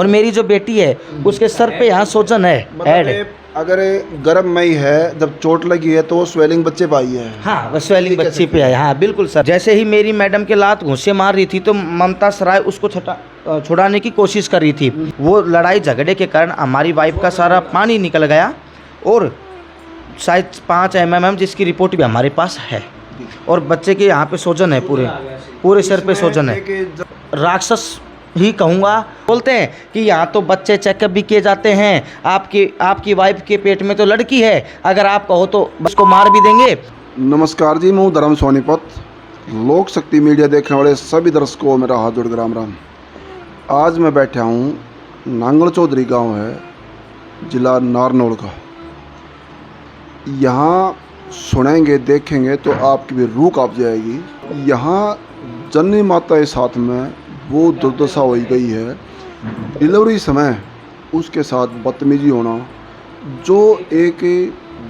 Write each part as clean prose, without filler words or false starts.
और मेरी जो बेटी है उसके सर पे यहाँ सोजन है, ऐड है। अगर गर्भ में ही है, जब चोट लगी है तो वो स्वेलिंग बच्चे पे आई है। हाँ, वो स्वेलिंग बच्ची पे है। हाँ बिल्कुल सर। जैसे ही मेरी मैडम के लात घूंसे मार रही थी तो ममता सराय उसको छुड़ाने की कोशिश कर रही थी। वो लड़ाई झगड़े के कारण हमारी वाइफ का सारा पानी निकल गया और शायद 5 mm जिसकी रिपोर्ट भी हमारे पास है। और बच्चे के यहाँ पे सोजन है, पूरे सिर पे सोजन है। राक्षस ही कहूँगा। बोलते हैं कि यहाँ तो बच्चे चेकअप भी किए जाते हैं, आपकी वाइफ के पेट में तो लड़की है, अगर आप कहो तो बस को मार भी देंगे। नमस्कार जी, मैं धर्म सोनीपत। लोक शक्ति मीडिया देखने वाले सभी दर्शकों मेरा हाथ जोड़ राम राम। आज मैं बैठा हूँ, नांगल चौधरी गांव है, जिला नारनौल का। यहाँ सुनेंगे देखेंगे तो आपकी भी रूह काँप जाएगी। यहाँ जननी माता के साथ में वो दुर्दशा हो गई है, डिलीवरी समय उसके साथ बदतमीजी होना, जो एक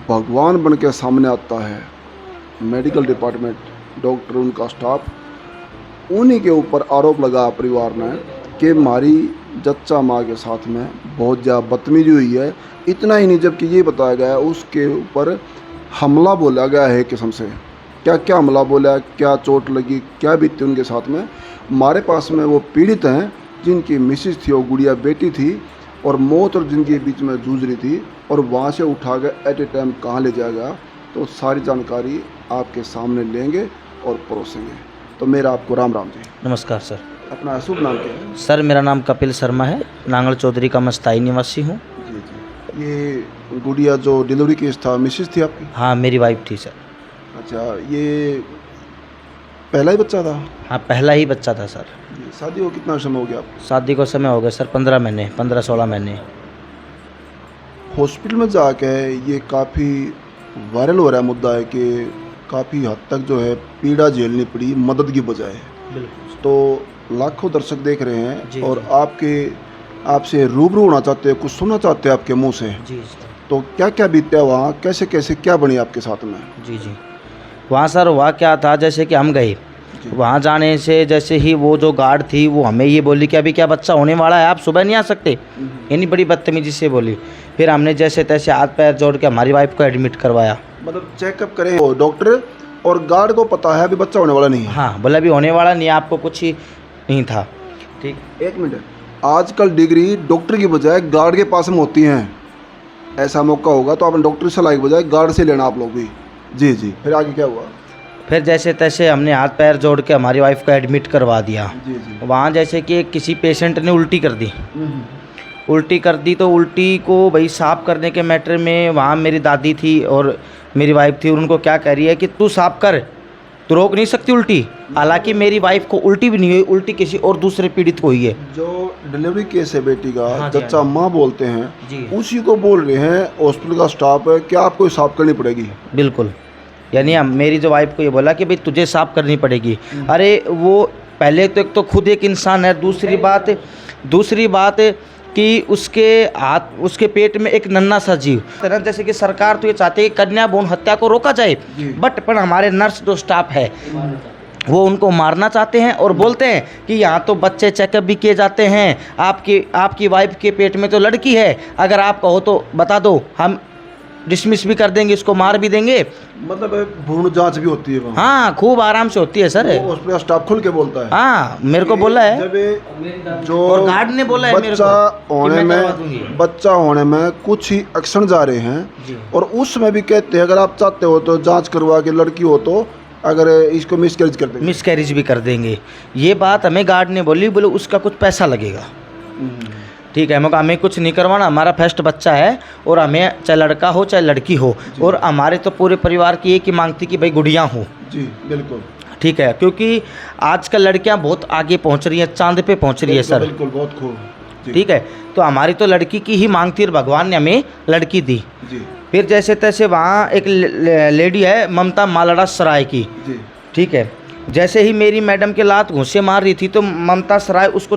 भगवान बन के सामने आता है। मेडिकल डिपार्टमेंट, डॉक्टर, उनका स्टाफ, उन्हीं के ऊपर आरोप लगा परिवार ने कि हमारी जच्चा माँ के साथ में बहुत ज़्यादा बदतमीजी हुई है। इतना ही नहीं, जबकि ये बताया गया उसके ऊपर हमला बोला गया है किस्म से। क्या क्या हमला बोला, क्या चोट लगी, क्या बीती उनके साथ में। हमारे पास में वो पीड़ित हैं जिनकी मिसेज थी, वो गुड़िया बेटी थी और मौत और ज़िंदगी के बीच में जूझ रही थी, और वहाँ से उठा के एट ए टाइम कहाँ ले जाया गया, तो सारी जानकारी आपके सामने लेंगे और परोसेंगे। तो मेरा आपको राम राम जी। नमस्कार सर। अपना शुभ नाम क्या है? सर मेरा नाम कपिल शर्मा है, नांगल चौधरी का मैं स्थायी निवासी हूँ। जी जी। ये गुड़िया जो डिलीवरी केस था, मिसेज थी आपकी? हाँ मेरी वाइफ थी सर। अच्छा, ये पहला ही बच्चा था? हाँ पहला ही बच्चा था सर। शादी को कितना समय हो गया आपको? शादी को समय हो गया सर 15-16 महीने। हॉस्पिटल में जाके ये काफ़ी वायरल हो रहा है मुद्दा है कि काफ़ी हद तक जो है पीड़ा झेलनी पड़ी मदद की बजाय। तो लाखों दर्शक देख रहे हैं जी, और जी। आपसे रूबरू होना चाहते हैं, कुछ सुनना चाहते हैं आपके मुंह से। जी। तो क्या क्या बीता वहाँ, कैसे कैसे क्या बनी आपके साथ में? जी। वहाँ सर हुआ क्या था, जैसे कि हम गए वहाँ, जाने से जैसे ही वो जो गार्ड थी वो हमें ये बोली कि अभी क्या बच्चा होने वाला है, आप सुबह नहीं आ सकते। इतनी बड़ी बदतमीजी से बोली। फिर हमने जैसे तैसे हाथ पैर जोड़ के हमारी वाइफ को एडमिट करवाया। मतलब चेकअप करें वो डॉक्टर, और गार्ड को पता है अभी बच्चा होने वाला नहीं है? हाँ बोला अभी होने वाला नहीं है, आपको कुछ ही नहीं था। ठीक, एक मिनट। आजकल डिग्री डॉक्टर की बजाय गार्ड के पास में होती हैं। ऐसा मौका होगा तो आपने डॉक्टर सलाह की बजाय गार्ड से लेना आप लोग भी। जी जी। फिर आगे क्या हुआ? फिर जैसे तैसे हमने हाथ पैर जोड़ के हमारी वाइफ को एडमिट करवा दिया। जी जी। वहाँ जैसे कि किसी पेशेंट ने उल्टी कर दी। उल्टी कर दी तो उल्टी को भाई साफ़ करने के मैटर में वहाँ मेरी दादी थी और मेरी वाइफ थी, और उनको क्या कह रही है कि तू साफ़ कर, तू रोक नहीं सकती उल्टी। हालांकि मेरी वाइफ को उल्टी भी नहीं हुई, उल्टी किसी और दूसरे पीड़ित को हुई है। जो डिलीवरी केस है बेटी का, हाँ जी, जच्चा माँ बोलते जी। हैं, उसी को बोल रहे हैं हॉस्पिटल का स्टाफ है, क्या आपको साफ करनी पड़ेगी? बिल्कुल, यानी हम मेरी जो वाइफ को ये बोला कि भाई तुझे साफ़ करनी पड़ेगी। अरे वो पहले तो एक तो खुद एक इंसान है, दूसरी बात कि उसके पेट में एक नन्हा सा जीव। जैसे कि सरकार तो ये चाहती है कि कन्या भ्रूण हत्या को रोका जाए, बट पर हमारे नर्स जो स्टाफ है वो उनको मारना चाहते हैं और बोलते हैं कि यहाँ तो बच्चे चेकअप भी किए जाते हैं, आपकी वाइफ के पेट में तो लड़की है, अगर आप कहो तो बता दो, हम डिसमिस भी कर देंगे, इसको मार भी देंगे। मतलब भ्रूण जांच भी होती है वहाँ? हाँ खूब आराम से होती है सर। हॉस्पिटल स्टाफ खुल के बोलता है? हाँ मेरे को बोला है, जब जो और गार्ड ने बोला है मेरे को बच्चा होने में कुछ ही अक्षण जा रहे हैं, और उसमें भी कहते हैं अगर आप चाहते हो तो जांच करवा के लड़की हो तो अगर इसको मिसकैरेज भी कर देंगे। ये बात हमें गार्ड ने बोले उसका कुछ पैसा लगेगा। ठीक है, मगर हमें कुछ नहीं करवाना, हमारा फर्स्ट बच्चा है और हमें चाहे लड़का हो चाहे लड़की हो, और हमारे तो पूरे परिवार की एक ही मांग थी कि भाई गुड़िया हो। जी बिल्कुल। ठीक है, क्योंकि आजकल लड़कियां बहुत आगे पहुंच रही हैं, चांद पे पहुंच रही है सर। बिल्कुल, बहुत खूब। ठीक है, तो हमारी तो लड़की की ही मांग थी और भगवान ने हमें लड़की दी। जी। फिर जैसे तैसे वहाँ एक लेडी है ममता मालड़ा सराय की। जी। ठीक है, जैसे ही मेरी मैडम के लात घूंसे मार रही थी तो ममता सराय उसको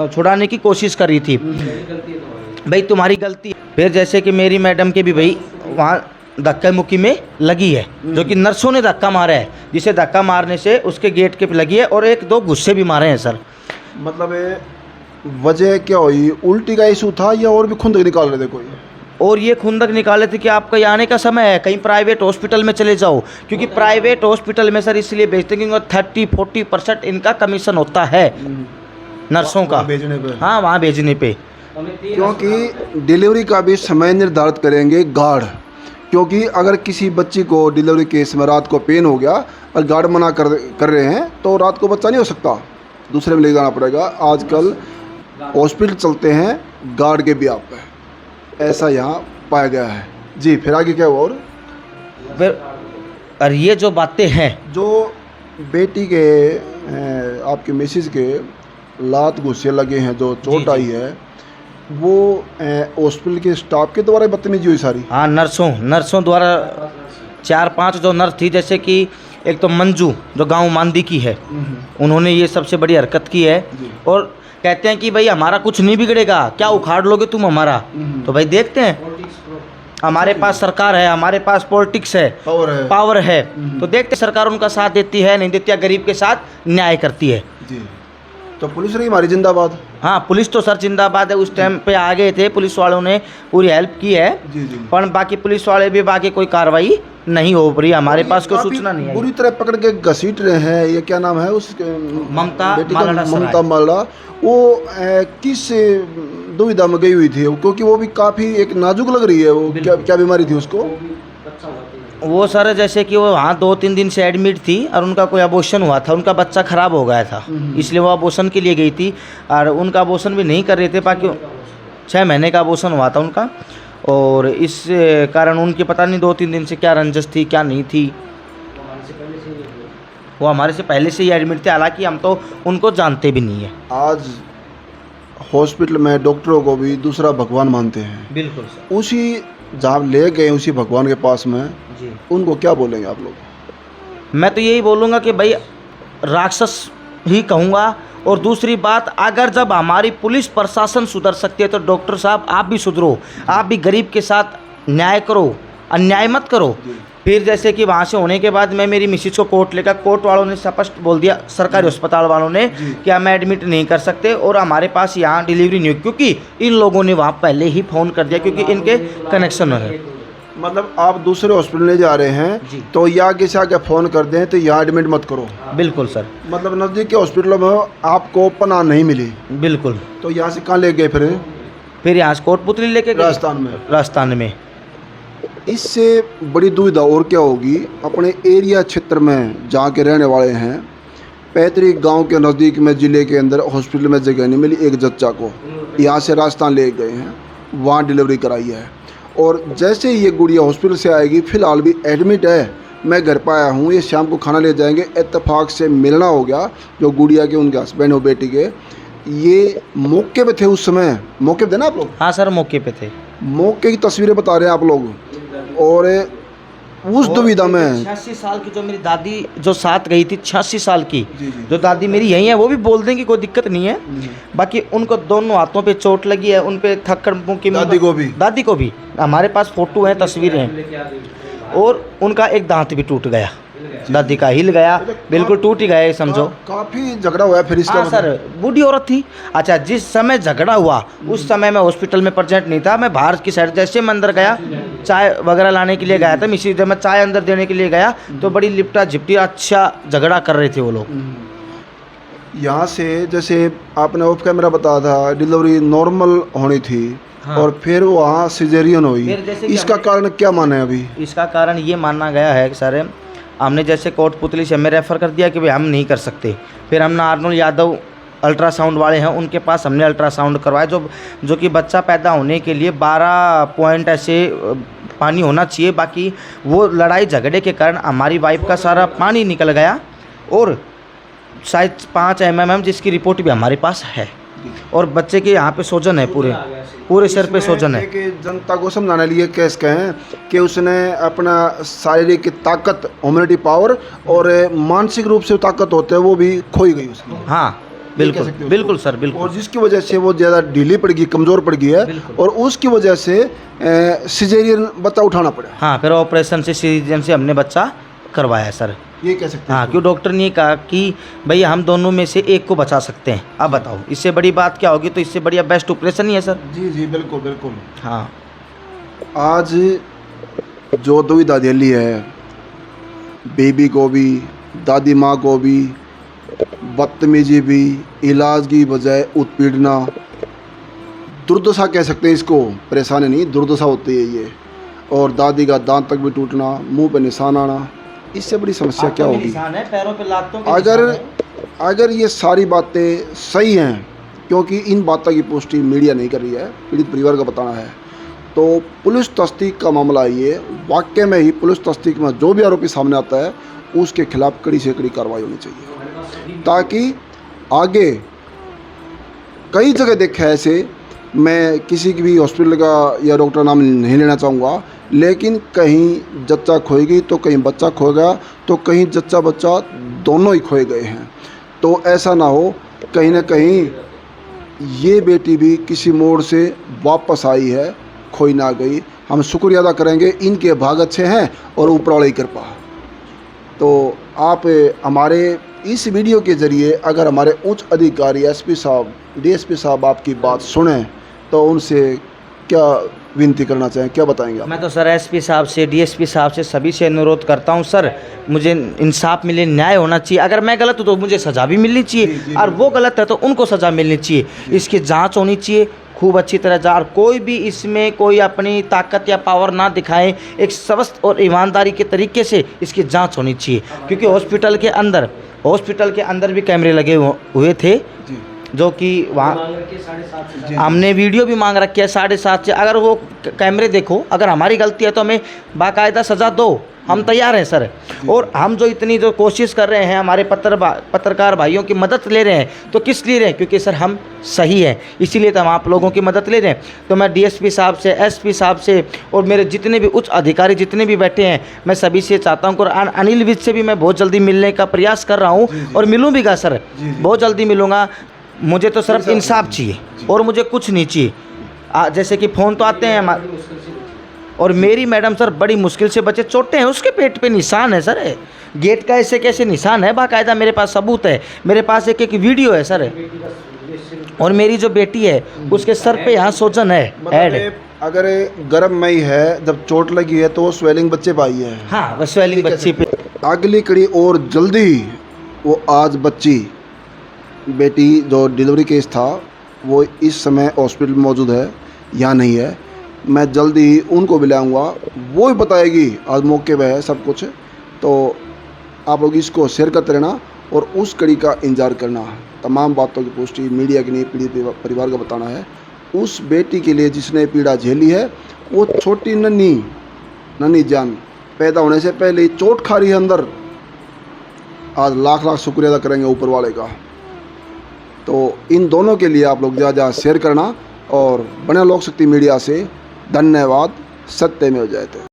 छुड़ाने की कोशिश कर रही थी, भाई तुम्हारी गलती। फिर जैसे कि मेरी मैडम के भी भाई वहाँ धक्का मुक्की में लगी है, जो कि नर्सों ने धक्का मारा है, जिसे धक्का मारने से उसके गेट के पे लगी है, और 1-2 गुस्से भी मारे हैं सर। मतलब वजह क्या हुई, उल्टी का इशू था या और भी खुंदक निकाल रहे थे कोई? और ये खुंदक निकाले थे कि आपका ये आने का समय है, कहीं प्राइवेट हॉस्पिटल में चले जाओ, क्योंकि प्राइवेट हॉस्पिटल में सर इसलिए भेजते हैं क्योंकि 30-40% इनका कमीशन होता है नर्सों का, वहाँ भेजने पे। हाँ वहाँ भेजने पे। क्योंकि डिलीवरी का भी समय निर्धारित करेंगे गार्ड, क्योंकि अगर किसी बच्ची को डिलीवरी केस में रात को पेन हो गया और गार्ड मना कर रहे हैं तो रात को बच्चा नहीं हो सकता, दूसरे में ले जाना पड़ेगा। आजकल हॉस्पिटल चलते हैं गार्ड के भी आप पे, ऐसा यहाँ पाया गया है जी। फिर आगे क्या हुआ? और फिर और ये जो बातें हैं, जो बेटी के आपके मिसेज के लात घुस्से लगे हैं, जो चोट आई है, वो हॉस्पिटल के स्टाफ के द्वारा बदतमीजी हुई सारी? हाँ नर्सों द्वारा 4-5 जो नर्स थी, जैसे कि एक तो मंजू जो गांव मांदी की है, उन्होंने ये सबसे बड़ी हरकत की है और कहते हैं कि भाई हमारा कुछ नहीं बिगड़ेगा, क्या उखाड़ लोगे तुम हमारा। तो भाई देखते हैं, हमारे पास सरकार है, हमारे पास पॉलिटिक्स है, पावर है, तो देखते सरकार उनका साथ देती है नहीं देती है, गरीब के साथ न्याय करती है जी। तो पुलिस रही हमारी जिंदाबाद। हाँ पुलिस तो सर जिंदाबाद है, उस टाइम पे आ गए थे, पुलिस वालों ने पूरी हेल्प की है जी जी। पर बाकी पुलिस वाले भी बाकी कोई कार्रवाई नहीं हो रही, हमारे पास कोई सूचना नहीं है। बुरी तरह पकड़ के घसीट रहे हैं, ये क्या नाम है उसके? ममता बेटी का मालाडा सराय। ममता मालाडा। वो किस दुविधा में गई हुई थी? क्योंकि वो भी काफ़ी एक नाजुक लग रही है। वो क्या बीमारी थी उसको? वो सर जैसे कि वो वहाँ 2-3 दिन से एडमिट थी और उनका कोई अबॉर्शन हुआ था, उनका बच्चा ख़राब हो गया था, इसलिए वो अबॉर्शन के लिए गई थी और उनका अबॉर्शन भी नहीं कर रहे थे, बाकी 6 महीने का अबॉर्शन हुआ था उनका और इस कारण उनकी पता नहीं 2-3 दिन से क्या रंजस थी क्या नहीं थी। वो हमारे से पहले से ही एडमिट थे, हालांकि हम तो उनको जानते भी नहीं है। आज हॉस्पिटल में डॉक्टरों को भी दूसरा भगवान मानते हैं। बिल्कुल सर। उसी जहाँ ले गए उसी भगवान के पास में, जी उनको क्या बोलेंगे आप लोग? मैं तो यही बोलूँगा कि भाई राक्षस ही कहूँगा। और दूसरी बात, अगर जब हमारी पुलिस प्रशासन सुधर सकती है तो डॉक्टर साहब आप भी सुधरो, आप भी गरीब के साथ न्याय करो, अन्याय मत करो। फिर जैसे कि वहाँ से होने के बाद मैं मेरी मिसेज को कोर्ट लेकर, कोर्ट वालों ने स्पष्ट बोल दिया, सरकारी अस्पताल वालों ने, कि हम एडमिट नहीं कर सकते और हमारे पास यहाँ डिलीवरी नहीं हुई, क्योंकि इन लोगों ने वहाँ पहले ही फ़ोन कर दिया क्योंकि इनके कनेक्शन है। मतलब आप दूसरे हॉस्पिटल ले जा रहे हैं तो या किसी आके फ़ोन कर दें तो यहाँ एडमिट मत करो। बिल्कुल सर। मतलब नज़दीक के हॉस्पिटलों में आपको पनाह नहीं मिली, बिल्कुल। तो यहाँ से कहाँ ले गए फिर यहाँ से कोटपुतली लेके गए राजस्थान में। इससे बड़ी दुविधा और क्या होगी? अपने एरिया क्षेत्र में जहाँ के रहने वाले हैं, पैतृक गांव के नज़दीक में ज़िले के अंदर हॉस्पिटल में जगह नहीं मिली एक जच्चा को, यहाँ से राजस्थान ले गए हैं, वहाँ डिलीवरी कराई है और जैसे ही ये गुड़िया हॉस्पिटल से आएगी, फ़िलहाल भी एडमिट है, मैं घर पर आया हूँ, ये शाम को खाना ले जाएंगे, इत्तेफाक से मिलना हो गया जो गुड़िया के उनके हस्बैंड हो बेटी के, ये मौके पे थे उस समय। मौके पे थे ना आप लोग? हाँ सर मौके पे थे। मौके की तस्वीरें बता रहे हैं आप लोग। और उस दुविधा में 86 साल की जो मेरी दादी जो साथ गई थी, 86 साल की जो दादी मेरी यही है, वो भी बोल देंगे कोई दिक्कत नहीं है। बाकी उनको दोनों हाथों पे चोट लगी है, उन पे थक्कर मुक्की, दादी को भी हमारे पास फोटो है, तस्वीरें हैं, और उनका एक दांत भी टूट गया, दादी का हिल गया, बिल्कुल टूट ही गया समझो। काफ़ी झगड़ा हुआ फिर इसका? हाँ सर, बूढ़ी औरत थी। अच्छा, जिस समय झगड़ा हुआ उस समय मैं हॉस्पिटल में प्रेजेंट नहीं था, मैं बाहर की साइड, जैसे मैं अंदर गया चाय वगैरह लाने के लिए गया था, मिसी जब मैं चाय अंदर देने के लिए गया तो बड़ी लिपटा झिपटी अच्छा झगड़ा कर रहे थे वो लोग। यहाँ से जैसे आपने ऑफ कैमरा बताया था डिलीवरी नॉर्मल होनी थी, हाँ। और फिर वहाँ सिजेरियन हुई, इसका कारण क्या माने अभी? इसका कारण ये माना गया है कि सर हमने जैसे कोटपुतली से हमें रेफ़र कर दिया कि भाई हम नहीं कर सकते, फिर हमने आर्नोल्ड यादव अल्ट्रासाउंड वाले हैं उनके पास हमने अल्ट्रासाउंड करवाया, जो कि बच्चा पैदा होने के लिए 12 पॉइंट ऐसे पानी होना चाहिए, बाकी वो लड़ाई झगड़े के कारण हमारी वाइफ का सारा पानी निकल गया और शायद 5 mm जिसकी रिपोर्ट भी हमारे पास है, और बच्चे के यहाँ पे सोजन है, पूरे सिर पे सोजन है। जनता को समझाने लिए केस कहें कि उसने अपना शारीरिक ताकत, इम्यूनिटी पावर और मानसिक रूप से ताकत होते है वो भी खोई गई उसकी। हाँ बिल्कुल बिल्कुल सर, बिल्कुल। और जिसकी वजह से वो ज़्यादा ढीली पड़ गई, कमज़ोर पड़ गई है, और उसकी वजह से सिजेरियन बच्चा उठाना पड़ा। हाँ, फिर ऑपरेशन से सिजेरियन से हमने बच्चा करवाया है सर। ये कह सकते हैं। हाँ, क्यों डॉक्टर ने कहा कि भाई हम दोनों में से एक को बचा सकते हैं। अब बताओ इससे बड़ी बात क्या होगी? तो इससे बढ़िया बेस्ट ऑपरेशन ही है सर। जी जी बिल्कुल बिल्कुल। हाँ, आज जो दुविधा झेली है बेबी को भी, दादी माँ को भी, बदतमीजी भी, इलाज की बजाय उत्पीड़ना, दुर्दशा कह सकते हैं इसको, परेशानी नहीं दुर्दशा होती है ये। और दादी का दांत तक भी टूटना, मुंह पे निशान आना, इससे बड़ी समस्या क्या होगी? निशान है, पैरों पे लातों के अगर निशान है। अगर ये सारी बातें सही हैं, क्योंकि इन बातों की पुष्टि मीडिया नहीं कर रही है, पीड़ित परिवार का बताना है, तो पुलिस तस्दीक का मामला ये वाकई में ही पुलिस तस्दीक में जो भी आरोपी सामने आता है उसके खिलाफ कड़ी से कड़ी कार्रवाई होनी चाहिए, ताकि आगे कई जगह देखा है ऐसे, मैं किसी की भी हॉस्पिटल का या डॉक्टर नाम नहीं लेना चाहूँगा, लेकिन कहीं जच्चा खोएगी तो कहीं बच्चा खोएगा, तो कहीं जच्चा बच्चा दोनों ही खोए गए हैं। तो ऐसा ना हो कहीं ना कहीं ये बेटी भी किसी मोड़ से वापस आई है, खोई ना गई। हम शुक्रिया अदा करेंगे, इनके भाग अच्छे हैं और ऊपर वाले की कृपा। तो आप हमारे इस वीडियो के ज़रिए अगर हमारे उच्च अधिकारी एसपी साहब, डीएसपी साहब आपकी बात सुने तो उनसे क्या विनती करना चाहें, क्या बताएंगे आप? मैं तो सर एसपी साहब से, डीएसपी साहब से, सभी से अनुरोध करता हूं सर, मुझे इंसाफ मिले, न्याय होना चाहिए। अगर मैं गलत हूं तो मुझे सज़ा भी मिलनी चाहिए, और वो गलत है तो उनको सज़ा मिलनी चाहिए। इसकी जांच होनी चाहिए खूब अच्छी तरह जा, और कोई भी इसमें कोई अपनी ताकत या पावर ना दिखाए, एक स्वस्थ और ईमानदारी के तरीके से इसकी जांच होनी चाहिए। क्योंकि हॉस्पिटल के अंदर भी कैमरे लगे हुए थे, जो कि वहाँ हमने वीडियो भी मांग रखी है 7.5 से। अगर वो कैमरे देखो, अगर हमारी गलती है तो हमें बाकायदा सज़ा दो, हम तैयार हैं सर। और हम जो इतनी जो कोशिश कर रहे हैं, हमारे पत्रकार भाइयों की मदद ले रहे हैं, तो किस लिए रहे हैं? क्योंकि सर हम सही हैं, इसीलिए तो हम आप लोगों की मदद ले रहे हैं। तो मैं डीएसपी साहब से, एसपी साहब से, और मेरे जितने भी उच्च अधिकारी जितने भी बैठे हैं, मैं सभी से चाहता हूँ। और अनिल विज से भी मैं बहुत जल्दी मिलने का प्रयास कर रहा हूँ, और मिलूँ भी सर, बहुत जल्दी मिलूँगा। मुझे तो सिर्फ इंसाफ चाहिए और मुझे कुछ नहीं चाहिए। जैसे कि फ़ोन तो आते हैं और मेरी मैडम सर बड़ी मुश्किल से बचे, चोटें हैं, उसके पेट पे निशान है सर, गेट का ऐसे कैसे निशान है, बाकायदा मेरे पास सबूत है, मेरे पास एक वीडियो है सर। और मेरी जो बेटी है उसके सर पे यहाँ सोजन है, हेड। अगर गर्म मई है, जब चोट लगी है तो वो स्वेलिंग बच्चे पे आई है। हाँ, वो स्वेलिंग बच्ची पे। अगली कड़ी और जल्दी वो आज बच्ची बेटी जो डिलीवरी केस था वो इस समय हॉस्पिटल में मौजूद है या नहीं है, मैं जल्दी ही उनको बुलाऊंगा, वो ही बताएगी, आज मौके पे है सब कुछ। तो आप लोग इसको शेयर करते रहना और उस कड़ी का इंतजार करना। तमाम बातों की पुष्टि मीडिया की नहीं, पीड़ित परिवार का बताना है। उस बेटी के लिए जिसने पीड़ा झेली है, वो छोटी नन्ही जान पैदा होने से पहले ही चोट खा रही है अंदर। आज लाख लाख शुक्रिया अदा करेंगे ऊपर वाले का। तो इन दोनों के लिए आप लोग ज़्यादा शेयर करना और बने लोक शक्ति मीडिया से। धन्यवाद। सत्य में हो जाए थे।